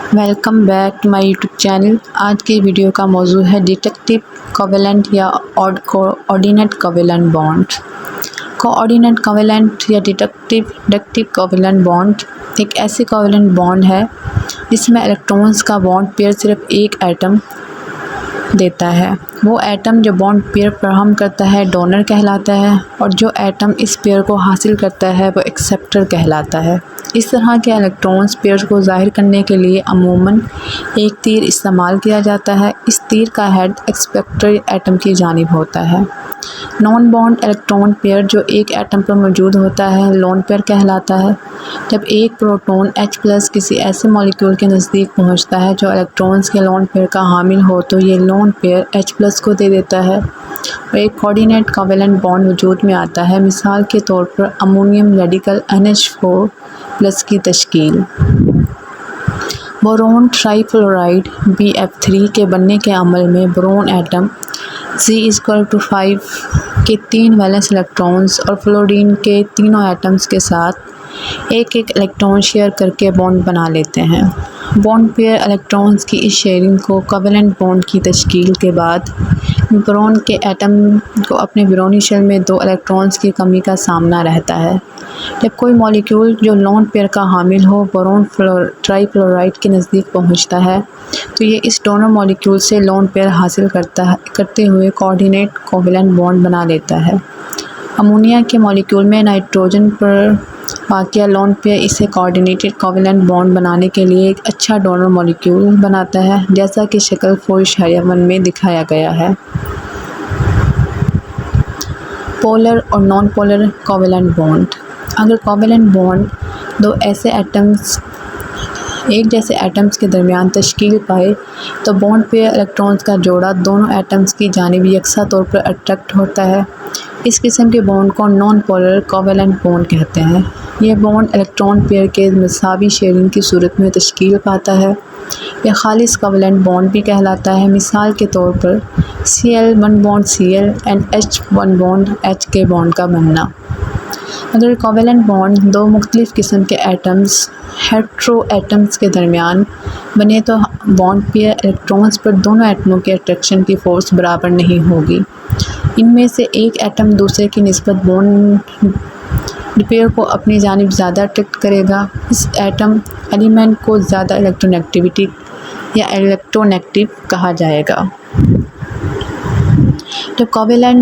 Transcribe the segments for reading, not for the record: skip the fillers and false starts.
Welcome back to my YouTube channel. आज की video का मौजू है डिडक्टिव कोवेलेंट या coordinate covalent bond. Coordinate covalent या डिडक्टिव कोवेलेंट बॉन्ड एक ऐसी कोवेलेंट बॉन्ड है जिसमें इलेक्ट्रॉन्स का बॉन्ड पेयर सिर्फ एक एटम देता है। वो एटम जो बॉन्ड पेयर फराहम करता है डोनर कहलाता है और जो एटम इस पेयर को हासिल करता है वो एक्सेप्टर कहलाता है। इस तरह के इलेक्ट्रॉन्स पेयर को ज़ाहिर करने के लिए अमूमन एक तीर इस्तेमाल किया जाता है। इस तीर का हेड एक्सेप्टर एटम की जानिब होता है। नॉन बॉन्ड इलेक्ट्रॉन पेयर जो एक एटम पर मौजूद होता है लोन पेयर कहलाता है। जब एक प्रोटॉन H+ किसी ऐसे मॉलिक्यूल के नज़दीक पहुंचता है जो इलेक्ट्रॉन्स के लोन पेयर का हामिल हो तो ये लोन पेयर H+ को दे देता है और एक कोऑर्डिनेट कोवेलेंट बॉन्ड वजूद में आता है। मिसाल के तौर पर अमोनियम रेडिकल NH4+ की तश्कील। बोरोन ट्राईफ्लोराइड BF3 के बनने के अमल में बोरोन एटम Z=5 के 3 वैलेंस इलेक्ट्रॉन्स और फ्लोरीन के तीनों एटम्स के साथ एक एक इलेक्ट्रॉन शेयर करके बॉन्ड बना लेते हैं। बॉन्ड पेयर इलेक्ट्रॉन्स की इस शेयरिंग को कोवेलेंट बॉन्ड की तश्कील के बाद बोरोन के एटम को अपने बोरोनी शेल में 2 इलेक्ट्रॉन्स की कमी का सामना रहता है। जब कोई मॉलिक्यूल जो लोन पेयर का हामिल हो बोरोन ट्राईफ्लोराइड के नज़दीक पहुंचता है तो ये इस दोनों मॉलिक्यूल से लोन पेयर हासिल करते हुए कोऑर्डिनेट कोवेलेंट बॉन्ड बना लेता है। अमोनिया के मॉलिक्यूल में नाइट्रोजन पर वाक़िया लोन पेयर इसे कोऑर्डिनेटेड कोवेलेंट बॉन्ड बनाने के लिए एक अच्छा डोनर मॉलिक्यूल बनाता है, जैसा कि शक्ल 4.1 में दिखाया गया है। पोलर और नॉन पोलर कोवेलेंट बॉन्ड। अगर कोवेलेंट बॉन्ड दो ऐसे एटम्स एक जैसे एटम्स के दरमियान तश्कील पाए तो बॉन्ड पेयर इलेक्ट्रॉन्स का जोड़ा दोनों एटम्स की जानिब यकसा तौर पर अट्रैक्ट होता है। इस किस्म के बॉन्ड को नॉन पोलर कोवेलेंट बॉन्ड कहते हैं। यह बॉन्ड इलेक्ट्रॉन पेयर के मसावी शेयरिंग की सूरत में तश्कील पाता है। यह खालिस कोवेलेंट बॉन्ड भी कहलाता है। मिसाल के तौर पर Cl1 bond Cl and H1 bond H के बॉन्ड का बनना। अगर कोवेलेंट बॉन्ड दो मुख्तलिफ़ किस्म के एटम्स हेट्रो एटम्स के दरमियान बने तो बॉन्ड पेयर इलेक्ट्रॉन्स पर दोनों एटमों के अट्रैक्शन की फ़ोर्स बराबर नहीं होगी। इनमें से एक एटम दूसरे की निस्बत बॉन्ड पेयर को अपनी जानिब ज़्यादा अट्रैक्ट करेगा। इस एटम एलिमेंट को ज़्यादा इलेक्ट्रोनेगेटिविटी या इलेक्ट्रोनेगेटिव कहा जाएगा। जब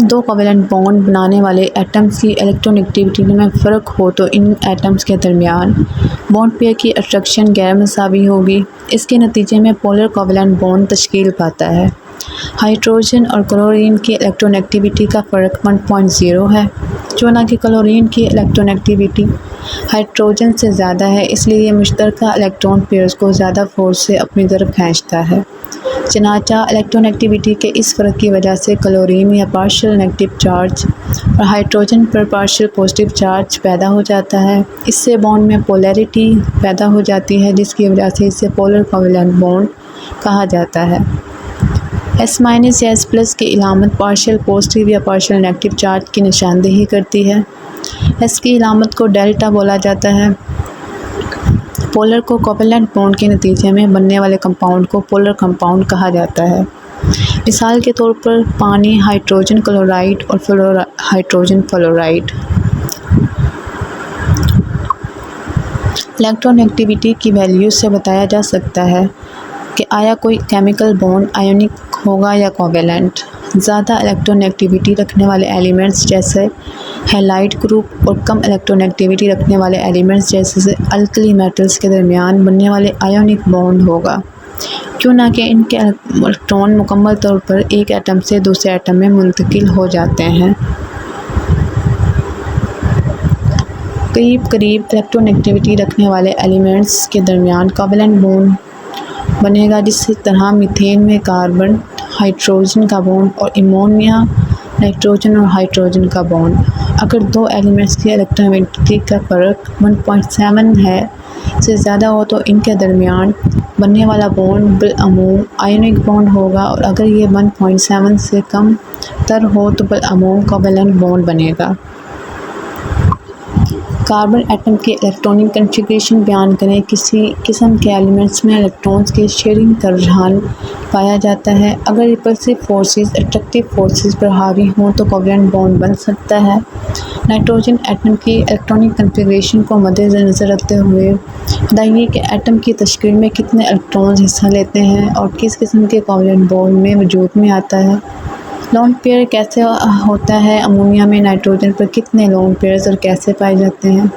दो कोवेलेंट बॉन्ड बनाने वाले एटम्स की इलेक्ट्रोनेगेटिविटी में फ़र्क हो तो इन एटम्स के दरमियान बॉन्ड पेयर की अट्रैक्शन गैर मसावी होगी। इसके नतीजे में पोलर कोवेलेंट बॉन्ड तश्कील पाता है। हाइड्रोजन और क्लोरीन की इलेक्ट्रोनेगेटिविटी का फ़र्क 1.0 है। चूँकि क्लोरीन की इलेक्ट्रोनेगेटिविटी हाइड्रोजन से ज़्यादा है इसलिए ये मुश्तरका इलेक्ट्रॉन पेयर्स को ज़्यादा फोर्स से अपनी तरफ खींचता है। चनाचा इलेक्ट्रोनेगेटिविटी के इस फ़र्क की वजह से क्लोरीन या पार्शियल नेगेटिव चार्ज और हाइड्रोजन पर पार्शियल पॉजिटिव चार्ज पैदा हो जाता है। इससे बॉन्ड में पोलैरिटी पैदा हो जाती है जिसकी वजह से इसे पोलर कोवेलेंट बॉन्ड कहा जाता है। S- या S+ की इलामत पार्शियल पॉजिटिव या पार्शियल नेगेटिव चार्ज की निशानदेही करती है। S की इलामत को डेल्टा बोला जाता है। पोलर को कोवेलेंट बॉन्ड के नतीजे में बनने वाले कंपाउंड को पोलर कंपाउंड कहा जाता है। मिसाल के तौर पर पानी, हाइड्रोजन क्लोराइड और हाइड्रोजन फ्लोराइड। इलेक्ट्रोनेगेटिविटी की वैल्यू से बताया जा सकता है कि आया कोई केमिकल बॉन्ड आयोनिक होगा या कोवेलेंट। ज़्यादा इलेक्ट्रोनेगेटिविटी रखने वाले एलिमेंट्स जैसे हैलाइड ग्रुप और कम इलेक्ट्रोनेगेटिविटी रखने वाले एलिमेंट्स जैसे अल्कली मेटल्स के दरमियान बनने वाले आयोनिक बॉन्ड होगा, क्यों ना कि इनके इलेक्ट्रॉन मुकम्मल तौर पर एक एटम से दूसरे एटम में मुंतकिल हो जाते हैं। करीब इलेक्ट्रोनेगेटिविटी रखने वाले एलिमेंट्स के दरमियान कोवेलेंट बॉन्ड बनेगा, जिस तरह मीथेन में कार्बन हाइड्रोजन का बॉन्ड और अमोनिया नाइट्रोजन और हाइड्रोजन का बॉन्ड। अगर दो एलिमेंट्स की इलेक्ट्रोनेगेटिविटी का फ़र्क 1.7 है से ज़्यादा हो तो इनके दरमियान बनने वाला बॉन्ड बिलअमूम आयोनिक बॉन्ड होगा और अगर ये 1.7 से कम तर हो तो बिलअमूम कोवेलेंट बॉन्ड बनेगा। कार्बन एटम की इलेक्ट्रॉनिक कॉन्फ़िगरेशन बयान करें। किसी किस्म के एलिमेंट्स में इलेक्ट्रॉन्स की शेयरिंग का रुझान पाया जाता है। अगर रिपल्सिव फोर्सेस अट्रैक्टिव फोर्सेस पर हावी हों तो कोवैलेंट बॉन्ड बन सकता है। नाइट्रोजन एटम की इलेक्ट्रॉनिक कॉन्फ़िगरेशन को मद्देनज़र रखते हुए बताइए कि एटम की तश्कील में कितने इलेक्ट्रॉन्स हिस्सा लेते हैं और किस किस्म के कोवैलेंट बॉन्ड में वजूद में आता है। लोन पेयर कैसे होता है। अमोनिया में नाइट्रोजन पर कितने लोन पेयर्स और कैसे पाए जाते हैं।